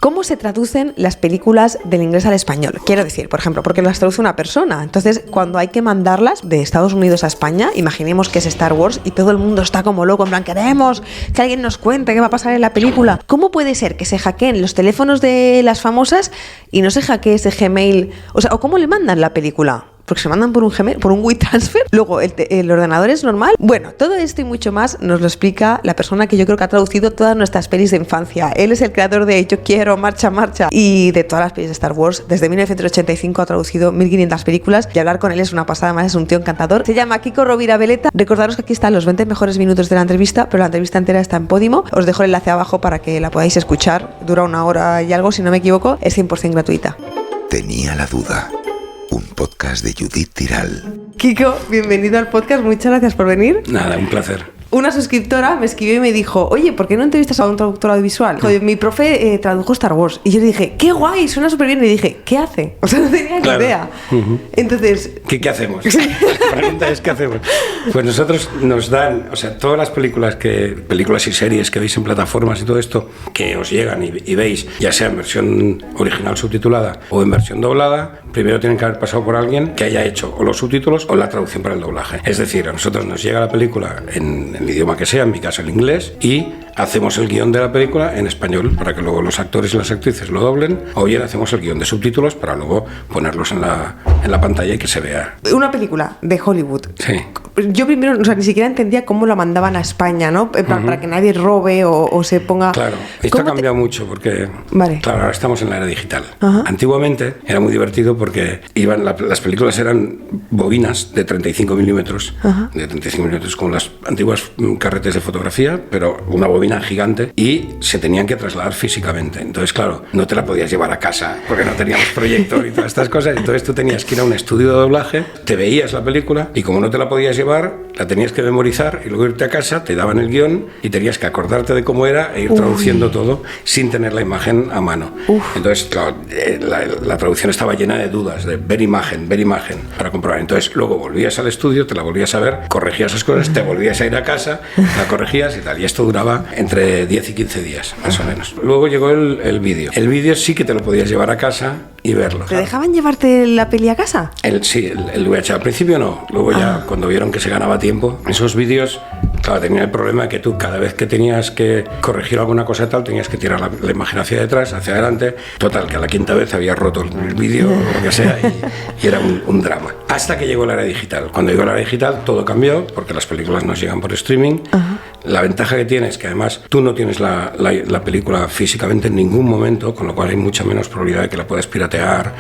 ¿Cómo se traducen las películas del inglés al español? Quiero decir, por ejemplo, porque las traduce una persona. Entonces, cuando hay que mandarlas de Estados Unidos a España, imaginemos que es Star Wars y todo el mundo está como loco, en plan, queremos que alguien nos cuente qué va a pasar en la película. ¿Cómo puede ser que se hackeen los teléfonos de las famosas y no se hackee ese Gmail? O sea, ¿o cómo le mandan la película? Porque se mandan por un Gmail, por un WeTransfer. Luego, el ordenador es normal. Bueno, todo esto y mucho más nos lo explica la persona que yo creo que ha traducido todas nuestras pelis de infancia. Él es el creador de Yo Quiero, Marcha, Marcha y de todas las pelis de Star Wars. Desde 1985 ha traducido 1500 películas y hablar con él es una pasada, además es un tío encantador. Se llama Kiko Rovira Veleta. Recordaros que aquí están los 20 mejores minutos de la entrevista, pero la entrevista entera está en Podimo. Os dejo el enlace abajo para que la podáis escuchar. Dura 1 hora y algo, si no me equivoco. Es 100% gratuita. Tenía la duda. Un podcast de Judith Tiral. Kiko, bienvenido al podcast, muchas gracias por venir. Nada, un placer. Una suscriptora me escribió y me dijo, oye, ¿por qué no entrevistas a un traductor audiovisual? Joder, mi profe tradujo Star Wars. Y yo le dije, qué guay, suena súper bien. Y dije, ¿qué hace? O sea, no tenía ni idea. Entonces... ¿Qué hacemos? La pregunta es, ¿qué hacemos? Pues nosotros nos dan, o sea, todas las películas y series que veis en plataformas y todo esto, que os llegan y veis, ya sea en versión original subtitulada o en versión doblada, primero tienen que haber pasado por alguien que haya hecho o los subtítulos o la traducción para el doblaje. Es decir, a nosotros nos llega la película en el idioma que sea, en mi caso el inglés, y hacemos el guión de la película en español para que luego los actores y las actrices lo doblen, o bien hacemos el guión de subtítulos para luego ponerlos en la pantalla y que se vea. Una película de Hollywood. Sí. Yo primero, o sea, ni siquiera entendía cómo la mandaban a España, ¿no? Para que nadie robe o se ponga... Claro, esto ha cambiado mucho porque, vale. Claro, ahora estamos en la era digital. Antiguamente era muy divertido porque las películas eran bobinas de 35 milímetros, como las antiguas carretes de fotografía, pero una bobina gigante, y se tenían que trasladar físicamente. Entonces, claro, no te la podías llevar a casa porque no teníamos proyector y todas estas cosas. Entonces tú tenías que ir a un estudio de doblaje, te veías la película y como no te la podías llevar, la tenías que memorizar y luego irte a casa, te daban el guión y tenías que acordarte de cómo era e ir traduciendo todo sin tener la imagen a mano. Entonces, claro, la traducción estaba llena de dudas, de ver imagen, para comprobar. Entonces, luego volvías al estudio, te la volvías a ver, corregías esas cosas, te volvías a ir a casa, la corregías y tal. Y esto duraba entre 10 y 15 días, más o menos. Luego llegó el vídeo. El vídeo sí que te lo podías llevar a casa y verlo. ¿Te dejaban llevarte la peli a casa? Sí, el VH. Al principio no. Luego ya, cuando vieron que se ganaba tiempo, esos vídeos, claro, tenían el problema de que tú cada vez que tenías que corregir alguna cosa tal, tenías que tirar la imagen hacia detrás, hacia adelante. Total, que a la quinta vez había roto el vídeo o lo que sea y era un drama. Hasta que llegó la era digital. Cuando llegó la era digital todo cambió porque las películas nos llegan por streaming. La ventaja que tienes es que además tú no tienes la película físicamente en ningún momento, con lo cual hay mucha menos probabilidad de que la puedas piratear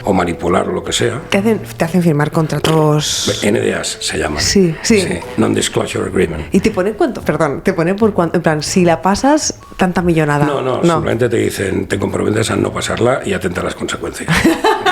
o manipular o lo que sea. Te hacen firmar contratos... NDAs se llaman. Sí. Non-Disclosure Agreement. ¿Y te pone cuánto? Perdón, te pone por cuánto, en plan, si la pasas, tanta millonada. No, simplemente te dicen, te comprometes a no pasarla y atenta a las consecuencias.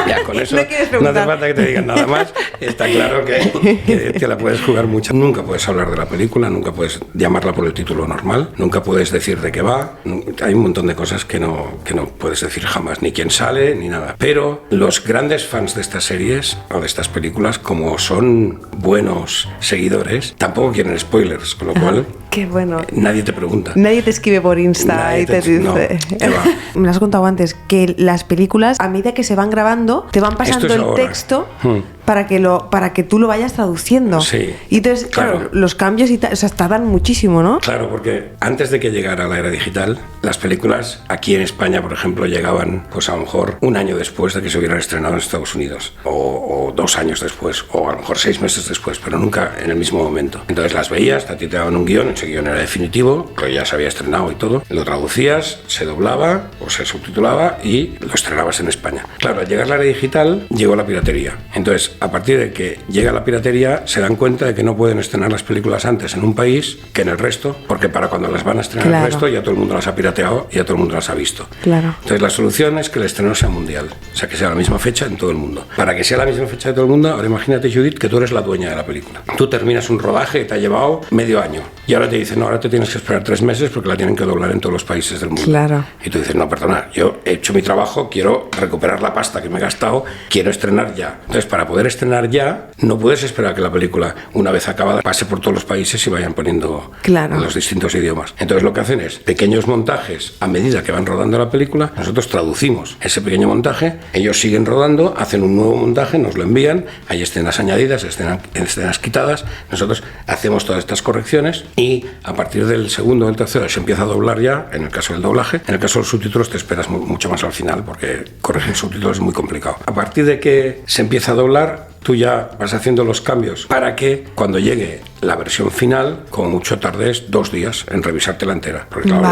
Ya, con eso no hace falta que te digan nada más. Está claro que te la puedes jugar mucho. Nunca puedes hablar de la película, nunca puedes llamarla por el título normal, nunca puedes decir de qué va. Hay un montón de cosas que no puedes decir jamás, ni quién sale, ni nada. Pero los grandes fans de estas series o de estas películas, como son buenos seguidores, tampoco quieren spoilers, con lo cual... Qué bueno. Nadie te pregunta. Nadie te escribe por Insta y te dice... No, me lo has contado antes, que las películas, a medida que se van grabando, te van pasando el texto para que tú lo vayas traduciendo. Sí. Y entonces, claro, los cambios tardan muchísimo, ¿no? Claro, porque antes de que llegara la era digital, las películas aquí en España, por ejemplo, llegaban pues a lo mejor un año después de que se hubieran estrenado en Estados Unidos, o 2 años después, o a lo mejor 6 meses después, pero nunca en el mismo momento. Entonces las veías, a ti te daban un guión, ese guión era definitivo, que ya se había estrenado y todo, lo traducías, se doblaba o se subtitulaba y lo estrenabas en España. Claro, al llegar la era digital, llegó la piratería. Entonces, a partir de que llega la piratería, se dan cuenta de que no pueden estrenar las películas antes en un país que en el resto, porque para cuando las van a estrenar en el resto ya todo el mundo las ha pirateado y ya todo el mundo las ha visto. Claro. Entonces la solución es que el estreno sea mundial, o sea que sea la misma fecha en todo el mundo. Para que sea la misma fecha de todo el mundo, ahora imagínate, Judith, que tú eres la dueña de la película. Tú terminas un rodaje y te ha llevado medio año y ahora te dicen, no, ahora te tienes que esperar 3 meses porque la tienen que doblar en todos los países del mundo. Claro. Y tú dices, no, perdona, yo he hecho mi trabajo, quiero recuperar la pasta que me he gastado, quiero estrenar ya. Entonces, para poder poder estrenar ya, no puedes esperar que la película, una vez acabada, pase por todos los países y vayan poniendo los distintos idiomas. Entonces lo que hacen es pequeños montajes a medida que van rodando la película, nosotros traducimos ese pequeño montaje, ellos siguen rodando, hacen un nuevo montaje, nos lo envían, hay escenas añadidas, escenas quitadas, nosotros hacemos todas estas correcciones y a partir del segundo o del tercero se empieza a doblar ya, en el caso del doblaje. En el caso de los subtítulos te esperas mucho más al final porque corregir subtítulos es muy complicado. A partir de que se empieza a doblar, tú ya vas haciendo los cambios para que cuando llegue la versión final, como mucho tardes 2 días en revisártela entera. Porque claro,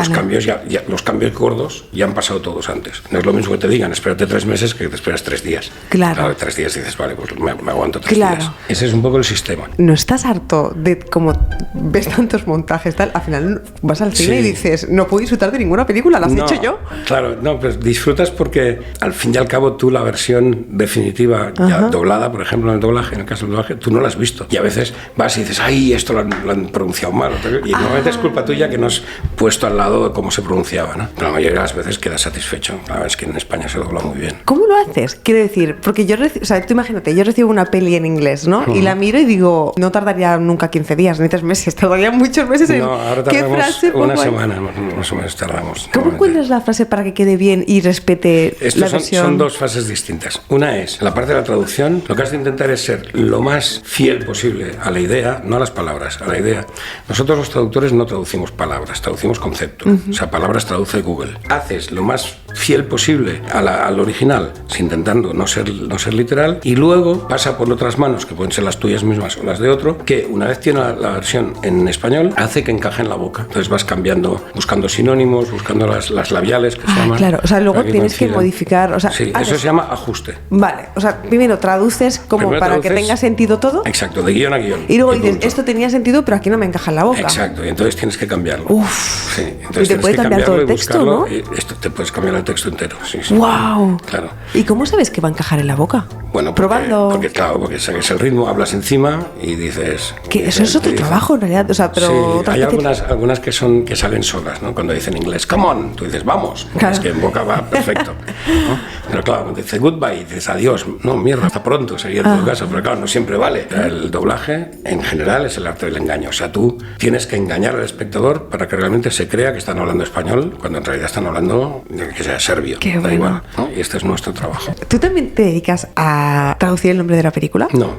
los cambios gordos ya han pasado todos antes. No es lo mismo que te digan, espérate 3 meses que te esperas 3 días. Claro. 3 días dices, vale, pues me aguanto 3 días. Ese es un poco el sistema. ¿No estás harto de cómo ves tantos montajes tal? Al final vas al cine y dices, no puedo disfrutar de ninguna película, ¿la has hecho yo? Claro, no, pues disfrutas porque al fin y al cabo tú la versión definitiva, ya doblada, por ejemplo, en el doblaje, en el caso del doblaje, tú no la has visto. Y a veces vas y dices, ay, esto lo han pronunciado mal. Y normalmente es culpa tuya que no has puesto al lado de cómo se pronunciaba, ¿no? Pero la mayoría de las veces quedas satisfecho. La verdad es que en España se dobla muy bien. ¿Cómo lo haces? Quiero decir, porque tú imagínate, yo recibo una peli en inglés, ¿no? Y la miro y digo, no tardaría nunca 15 días, ni 3 meses, tardaría muchos meses en... No, ahora tardamos una semana, más o menos tardamos. ¿Cómo encuentras la frase para que quede bien y respete la versión? Son 2 fases distintas. Una es, la parte de la traducción, lo que has de intentar es ser lo más fiel posible a la idea, no a las palabras, a la idea. Nosotros los traductores no traducimos palabras, traducimos conceptos. O sea, palabras traduce Google. Haces lo más fiel posible al original, intentando no ser literal, y luego pasa por otras manos, que pueden ser las tuyas mismas o las de otro, que una vez tiene la versión en español, hace que encaje en la boca. Entonces vas cambiando, buscando sinónimos, buscando las labiales que se llaman. Claro, o sea, luego tienes que modificar. O sea, sí, eso se llama ajuste. Vale, o sea, primero traduces como para que tenga sentido todo. Exacto, de guión a guión. Y luego dices, esto tenía sentido, pero aquí no me encaja en la boca. Exacto, y entonces tienes que cambiarlo. Uf. Sí, entonces y te puede cambiar todo el texto, ¿no? Esto te puedes cambiar el texto entero. Sí. ¡Wow! Claro. ¿Y cómo sabes que va a encajar en la boca? Bueno, probando. Porque sabes el ritmo, hablas encima y dices. Que eso es otro trabajo en realidad. O sea, pero sí, hay algunas que salen solas, ¿no? Cuando dicen en inglés, come on, tú dices, vamos. Claro. Es que en boca va perfecto, ¿no? Pero claro, cuando dices goodbye, dices adiós, no, mierda, hasta pronto, sería en todo caso. Pero claro, no siempre vale. El doblaje, en general, es el arte del engaño. O sea, tú tienes que engañar al espectador para que realmente se crea que están hablando español, cuando en realidad están hablando, que sea serbio. Qué bueno. Da igual, ¿no? Y este es nuestro trabajo. ¿Tú también te dedicas a traducir el nombre de la película? No.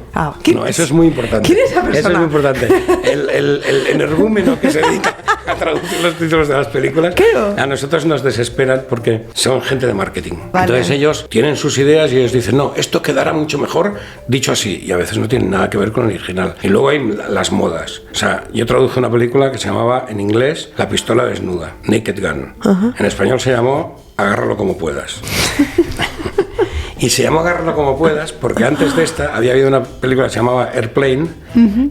No, eso es muy importante. ¿Quién es esa persona? Eso es muy importante. El energúmeno que se dedica a traducir los títulos de las películas. Claro. A nosotros nos desesperan porque son gente de marketing. Vale. Entonces ellos tienen sus ideas y ellos dicen, no, esto quedará mucho mejor dicho así. Y a veces no tiene nada que ver con el original. Y luego hay las modas. O sea, yo traduje una película que se llamaba en inglés La pistola desnuda, Naked Gun. En español se llamó Agárralo como puedas. Y se llamó Agárralo como puedas porque antes de esta había habido una película que se llamaba Airplane,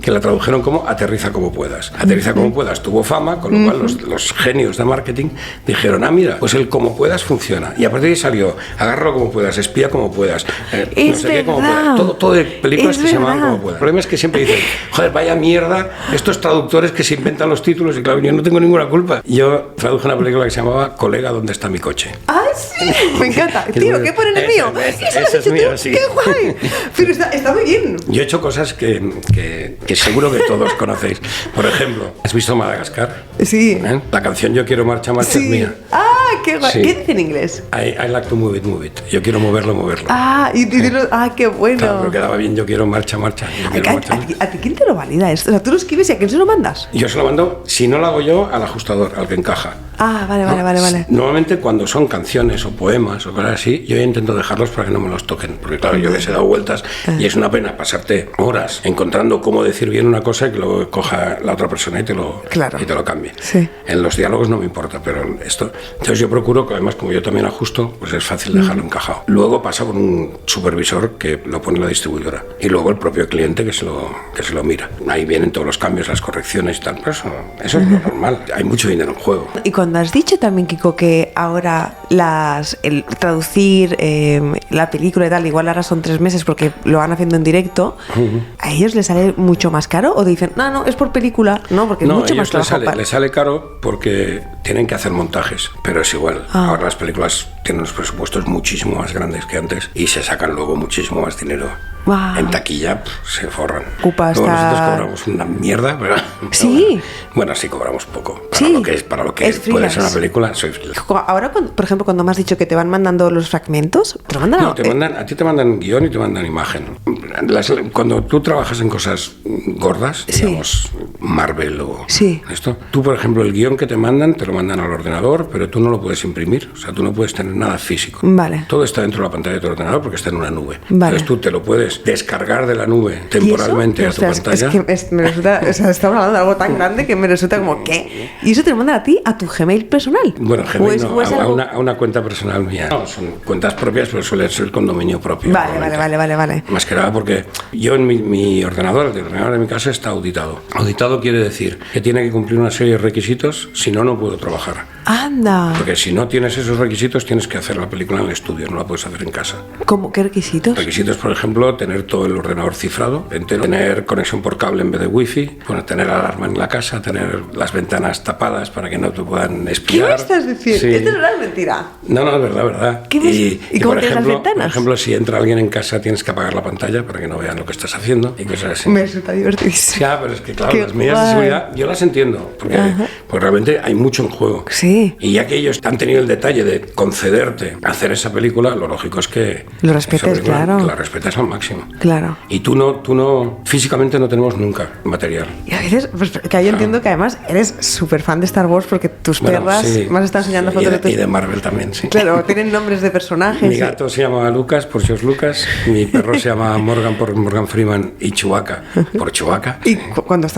que la tradujeron como Aterriza como puedas. Aterriza como puedas tuvo fama, con lo cual los genios de marketing dijeron, mira, pues el como puedas funciona. Y a partir de ahí salió Agárralo como puedas, Espía como puedas, no sé qué como puedas. Todo de películas que se llamaban como puedas. El problema es que siempre dicen, joder, vaya mierda, estos traductores que se inventan los títulos, y claro, yo no tengo ninguna culpa. Yo traduje una película que se llamaba Colega, ¿dónde está mi coche? ¡Ah, sí! Me encanta. Tío, ¿qué ponen el mío? Eso es mío, sí. ¡Qué guay! Pero está muy bien. Yo he hecho cosas que seguro que todos conocéis. Por ejemplo, ¿has visto Madagascar? Sí. La canción Yo quiero marcha es mía. ¡Ah, qué guay! Sí. ¿Qué dice en inglés? I like to move it. Yo quiero moverlo. Ah, qué bueno. Claro, pero quedaba bien, yo quiero marcha. ¿A ti quién te lo valida esto? O sea, tú lo escribes y ¿a quién se lo mandas? Yo se lo mando, si no lo hago yo, al ajustador, al que encaja. Ah, vale. Normalmente cuando son canciones o poemas o cosas así, yo intento dejarlos para que no me los toquen, porque claro, yo les he dado vueltas y es una pena pasarte horas encontrando cómo decir bien una cosa y que luego coja la otra persona y te lo cambie. Sí. En los diálogos no me importa, pero esto... Entonces yo procuro que además, como yo también ajusto, pues es fácil dejarlo encajado. Luego pasa por un supervisor que lo pone la distribuidora y luego el propio cliente que se lo mira. Ahí vienen todos los cambios, las correcciones y tal, pero eso es lo normal. Hay mucho dinero en juego. Y cuando has dicho también, Kiko, que ahora el traducir la película y tal, igual ahora son 3 meses porque lo van haciendo en directo, ¿a ellos les sale mucho más caro? ¿O dicen, no, es por película? No, porque es mucho más trabajo. Les sale caro porque tienen que hacer montajes, pero es igual. Ahora las películas tienen unos presupuestos muchísimo más grandes que antes y se sacan luego muchísimo más dinero Wow. En taquilla se forran. Upa, Luego está... nosotros cobramos una mierda, pero... Sí. Bueno, sí cobramos poco. Para lo que Es puede ser una freelance. película, soy freelance. Ahora, por ejemplo, cuando me has dicho que te van mandando los fragmentos, te lo mandan No, a ti te mandan guión y te mandan imagen. Cuando tú trabajas en cosas gordas, Sí. digamos Marvel o Sí. esto, tú, por ejemplo, el guión que te lo mandan al ordenador, pero tú no lo puedes imprimir, o sea, tú no puedes tener nada físico. Vale. Todo está dentro de la pantalla de tu ordenador porque está en una nube. Vale. Entonces tú te lo puedes descargar de la nube temporalmente ¿Y a eso? tu Ostras, pantalla. Es que me resulta, o sea, estamos hablando de algo tan grande que me resulta como, ¿qué? ¿Y eso te lo mandan a ti, a tu Gmail personal? Bueno, Gmail no, ¿O es algo... a una cuenta personal mía. No, son cuentas propias, pero suele ser con dominio propio. Vale. Más que nada porque yo en mi ordenador, el ordenador de mi casa está auditado. Auditado quiere decir que tiene que cumplir una serie de requisitos, si no, no puedo trabajar. Anda. Porque si no tienes esos requisitos, tienes que hacer la película en el estudio, no la puedes hacer en casa. ¿Cómo? ¿Qué requisitos? Requisitos, por ejemplo, tener todo el ordenador cifrado, tener conexión por cable en vez de wifi, tener alarma en la casa, tener las ventanas tapadas para que no te puedan espiar. ¿Qué me estás diciendo? Sí. Esto no es mentira. No, es verdad. ¿Y cómo tienes las ventanas? Por ejemplo, si entra alguien en casa, tienes que apagar la pantalla para que no vean lo que estás haciendo y cosas así. Me resulta divertidísimo. Ya, pero es que claro, Qué las medidas de guay. seguridad yo las entiendo, porque realmente hay mucho en juego. Sí. Y ya que ellos han tenido el detalle de concederte hacer esa película, lo lógico es que Lo respetes, esa película claro. la respetes al máximo. Claro. Y tú no, físicamente no tenemos nunca material. Y a veces, pues, que yo entiendo que además eres súper fan de Star Wars porque tus Bueno, perras sí. me has estado enseñando fotos de tus... Y de Marvel también, sí. Claro, tienen nombres de personajes. Mi gato se llama Lucas por George Lucas, mi perro se llama Morgan por Morgan Freeman y Chewbacca por Chewbacca. Y cuando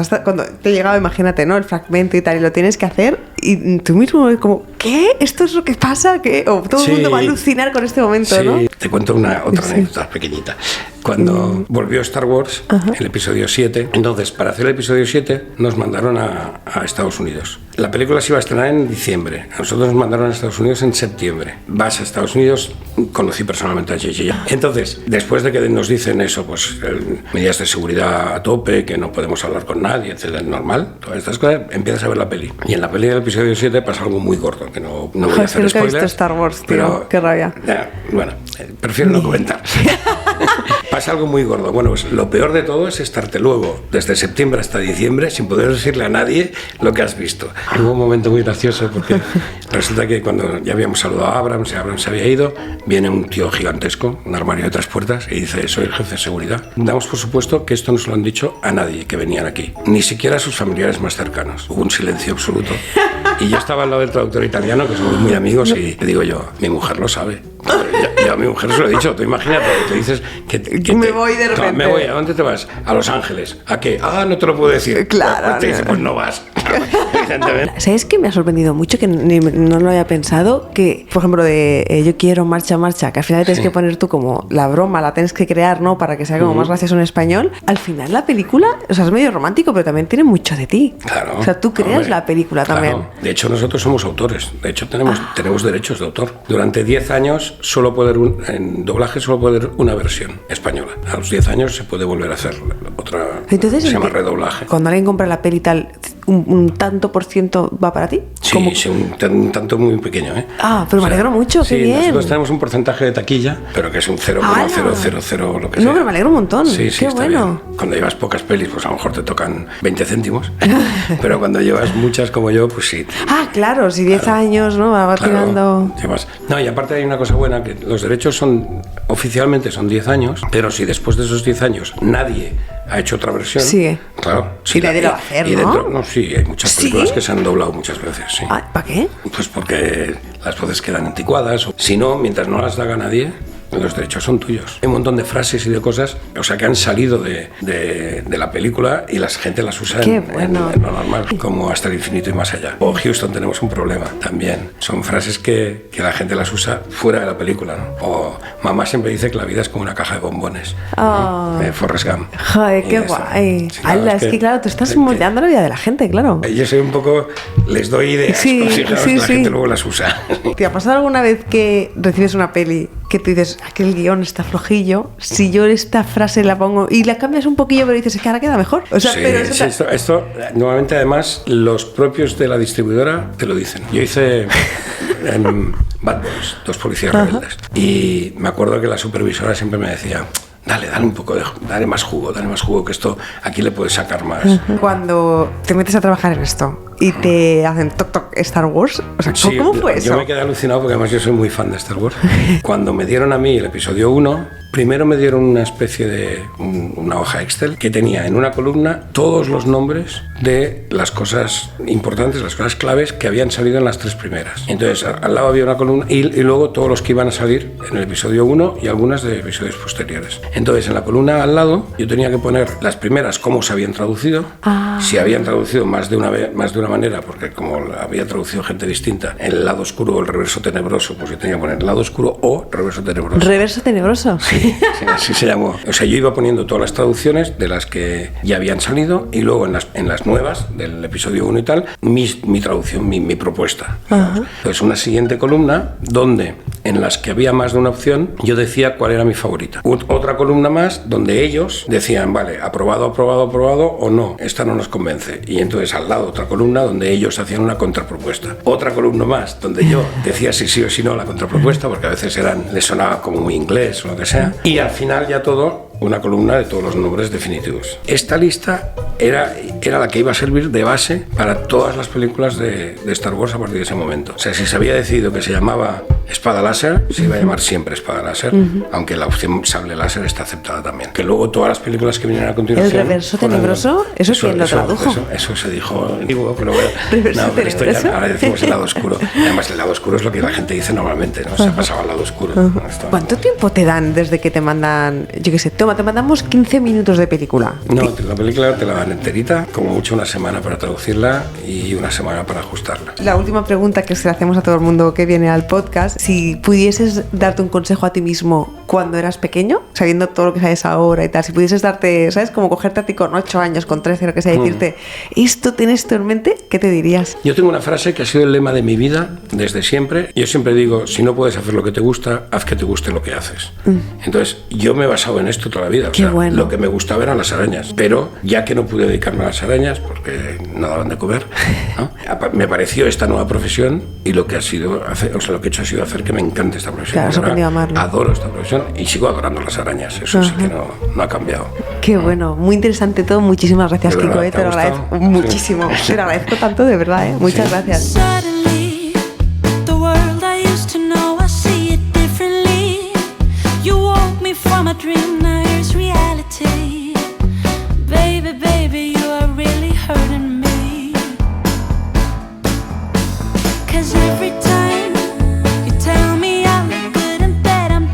te llegaba, imagínate, ¿no? El fragmento y tal, y lo tienes que hacer, y tú mismo es como, ¿qué? ¿Esto es lo que pasa? ¿Qué? O todo el mundo va a alucinar con este momento, sí. ¿no? Te cuento otra anécdota pequeñita. Cuando volvió Star Wars, el episodio 7, entonces para hacer el episodio 7 nos mandaron a Estados Unidos. La película se iba a estrenar en diciembre, a nosotros nos mandaron a Estados Unidos en septiembre. Vas a Estados Unidos, conocí personalmente a J.J. Entonces, después de que nos dicen eso, pues medidas de seguridad a tope, que no podemos hablar con nadie, etcétera, normal, todas estas cosas, empiezas a ver la peli. Y en la peli del episodio 7 pasa algo muy gordo, que no voy a hacer nunca he spoilers. visto Star Wars, tío, pero, qué rabia. Bueno, prefiero no comentar. Pasa algo muy gordo. Bueno, pues lo peor de todo es estarte luego, desde septiembre hasta diciembre, sin poder decirle a nadie lo que has visto. Hubo un momento muy gracioso porque resulta que cuando ya habíamos saludado a Abrams se había ido, viene un tío gigantesco, un armario de 3 puertas, y dice, soy el jefe de seguridad. Damos por supuesto que esto no se lo han dicho a nadie que venían aquí, ni siquiera a sus familiares más cercanos. Hubo un silencio absoluto. Y yo estaba al lado del traductor italiano, que somos muy amigos, y le digo yo, mi mujer lo sabe. Yo a mi mujer se lo he dicho, tú imagínate, te dices que me voy de repente. Me voy, ¿a dónde te vas? A Los Ángeles. ¿A qué? Ah, no te lo puedo decir. Claro. Te dice, pues no vas. Evidentemente. ¿Sabes qué me ha sorprendido mucho? Que no lo había pensado. Que, por ejemplo, de yo quiero marcha, marcha, que al final tienes que poner tú como la broma, la tienes que crear, ¿no? Para que sea como más gracioso en español. Al final la película, o sea, es medio romántico, pero también tiene mucho de ti. Claro. O sea, tú creas Hombre, la película claro. también. De hecho, nosotros somos autores. De hecho, tenemos derechos de autor. Durante 10 años, en doblaje solo puede haber una versión española. A los 10 años se puede volver a hacer otra. Entonces, se llama redoblaje. Cuando alguien compra la peli y tal, ¿un tanto por ciento va para ti? Sí, un tanto muy pequeño, ¿eh? Ah, pero me alegro mucho, qué bien. Nosotros tenemos un porcentaje de taquilla, pero que es un 0,000 lo que sea. No, pero me alegro un montón. Sí, qué está bueno. bien. Cuando llevas pocas pelis, pues a lo mejor te tocan 20 céntimos, pero cuando llevas muchas como yo, pues sí. Ah, claro, si 10 años, ¿no? Va tirando... No, y aparte hay una cosa buena, que los derechos oficialmente son 10 años, pero si después de esos 10 años nadie ha hecho otra versión, sigue. Claro. Y nadie lo va a hacer, ¿no? Sí, hay muchas películas que se han doblado muchas veces, sí. Ah, ¿para qué? Pues porque las voces quedan anticuadas, o si no, mientras no las haga nadie, los derechos son tuyos. Hay un montón de frases y de cosas, o sea, que han salido de la película y la gente las usa en lo normal, como hasta el infinito y más allá. O Houston, tenemos un problema también. Son frases que la gente las usa fuera de la película, ¿no? O mamá siempre dice que la vida es como una caja de bombones. Oh. Forrest Gump. Joder, qué guay. Sí, claro, es que claro, tú estás moldeando la vida de la gente, claro. Yo soy un poco, les doy ideas, sí, la gente luego las usa. ¿Te ha pasado alguna vez que recibes una peli que tú dices, que el guión está flojillo, si yo esta frase la pongo y la cambias un poquillo, pero dices, es que ahora queda mejor? O sea, sí, pero esto normalmente además los propios de la distribuidora te lo dicen. Yo hice Bad Boys, 2 policías rebeldes, y me acuerdo que la supervisora siempre me decía, dale un poco dale más jugo, que esto aquí le puedes sacar más. Cuando te metes a trabajar en esto y te hacen toc toc Star Wars, o sea, Sí, ¿cómo fue eso? Yo me quedé alucinado porque además yo soy muy fan de Star Wars. Cuando me dieron a mí el episodio 1, primero me dieron una especie de una hoja Excel que tenía en una columna todos los nombres de las cosas importantes, las cosas claves que habían salido en las 3 primeras. Entonces al lado había una columna y luego todos los que iban a salir en el episodio 1 y algunas de episodios posteriores. Entonces en la columna al lado yo tenía que poner las primeras cómo se habían traducido, si habían traducido más de una manera, porque como había traducido gente distinta, el lado oscuro o el reverso tenebroso, pues yo tenía que poner lado oscuro o reverso tenebroso. ¿Reverso tenebroso? Sí, así se llamó. O sea, yo iba poniendo todas las traducciones de las que ya habían salido y luego en las nuevas del episodio 1 y tal, mi traducción, mi propuesta. Entonces una siguiente columna donde en las que había más de una opción yo decía cuál era mi favorita. Otra columna más donde ellos decían, vale, aprobado o no, esta no nos convence. Y entonces al lado otra columna donde ellos hacían una contrapropuesta. Otra columna más donde yo decía si sí o si no la contrapropuesta, porque a veces les sonaba como muy inglés o lo que sea. Y al final ya todo, una columna de todos los nombres definitivos. Esta lista era la que iba a servir de base para todas las películas de Star Wars a partir de ese momento. O sea, si se había decidido que se llamaba Espada Láser, se iba a llamar siempre Espada Láser, aunque la opción Sable Láser está aceptada también. Que luego todas las películas que vinieron a continuación... ¿El reverso tenebroso? ¿Eso quién lo tradujo? Eso se dijo antiguo, pero bueno, pero esto ya, ahora decimos el lado oscuro. Además, el lado oscuro es lo que la gente dice normalmente, ¿no? Se ha pasado al lado oscuro. ¿Cuánto tiempo te dan desde que te mandan, yo qué sé, toma, te mandamos 15 minutos de película? No, la película te la dan enterita, como mucho una semana para traducirla y una semana para ajustarla. La última pregunta que se la hacemos a todo el mundo que viene al podcast, si pudieses darte un consejo a ti mismo cuando eras pequeño, sabiendo todo lo que sabes ahora y tal, si pudieses darte, ¿sabes? Como cogerte a ti con 8 años, con 13, lo que sea, decirte, esto tienes esto en mente, ¿qué te dirías? Yo tengo una frase que ha sido el lema de mi vida desde siempre. Yo siempre digo, si no puedes hacer lo que te gusta, haz que te guste lo que haces. Entonces, yo me he basado en esto toda la vida. Qué bueno. Lo que me gustaba eran las arañas, pero ya que no pude dedicarme a las arañas porque no daban de comer, ¿no? Me pareció esta nueva profesión y lo que ha sido lo que he hecho ha sido hacer que me encante esta profesión. Claro, has aprendido a amarla. Adoro esta profesión y sigo adorando las arañas. Eso sí que no ha cambiado. Qué bueno, muy interesante todo. Muchísimas gracias, Kiko. Te lo agradezco muchísimo. Sí. Te lo agradezco tanto, de verdad. Muchas gracias.